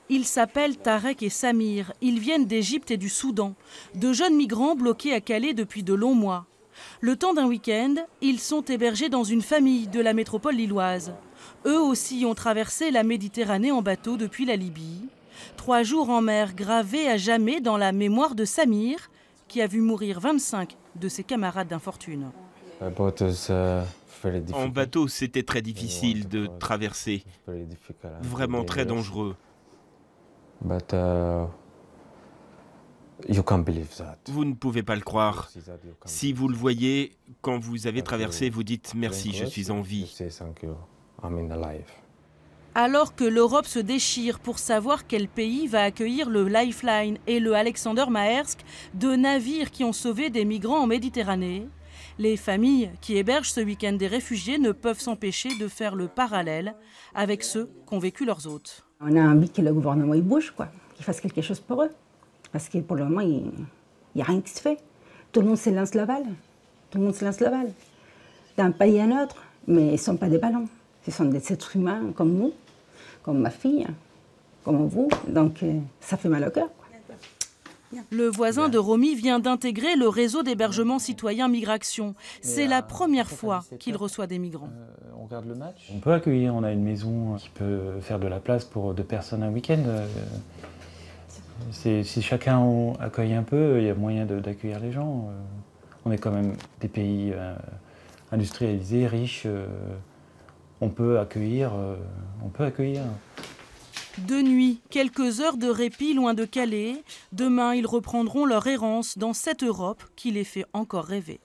Ils s'appellent Tarek et Samir. Ils viennent d'Égypte et du Soudan. De jeunes migrants bloqués à Calais depuis de longs mois. Le temps d'un week-end, ils sont hébergés dans une famille de la métropole lilloise. Eux aussi ont traversé la Méditerranée en bateau depuis la Libye. 3 jours en mer gravés à jamais dans la mémoire de Samir, qui a vu mourir 25 de ses camarades d'infortune. En bateau, c'était très difficile de traverser, vraiment très dangereux. Vous ne pouvez pas le croire. Si vous le voyez, quand vous avez traversé, vous dites « merci, je suis en vie ». Alors que l'Europe se déchire pour savoir quel pays va accueillir le Lifeline et le Alexander Maersk, 2 navires qui ont sauvé des migrants en Méditerranée, les familles qui hébergent ce week-end des réfugiés ne peuvent s'empêcher de faire le parallèle avec ceux qu'ont vécu leurs hôtes. On a envie que le gouvernement il bouge, quoi, qu'il fasse quelque chose pour eux. Parce que pour le moment, il n'y a rien qui se fait. Tout le monde se lance la balle. Tout le monde se lance la balle. D'un pays à un autre, mais ils ne sont pas des ballons. Ce sont des êtres humains comme nous, comme ma fille, comme vous. Donc ça fait mal au cœur. Le voisin de Romy vient d'intégrer le réseau d'hébergement citoyen Migration. C'est la première fois qu'il reçoit des migrants. On regarde le match. On peut accueillir, on a une maison qui peut faire de la place pour 2 personnes un week-end. Si chacun accueille un peu, il y a moyen d'accueillir les gens. On est quand même des pays industrialisés, riches. On peut accueillir. De nuit, quelques heures de répit loin de Calais. Demain, ils reprendront leur errance dans cette Europe qui les fait encore rêver.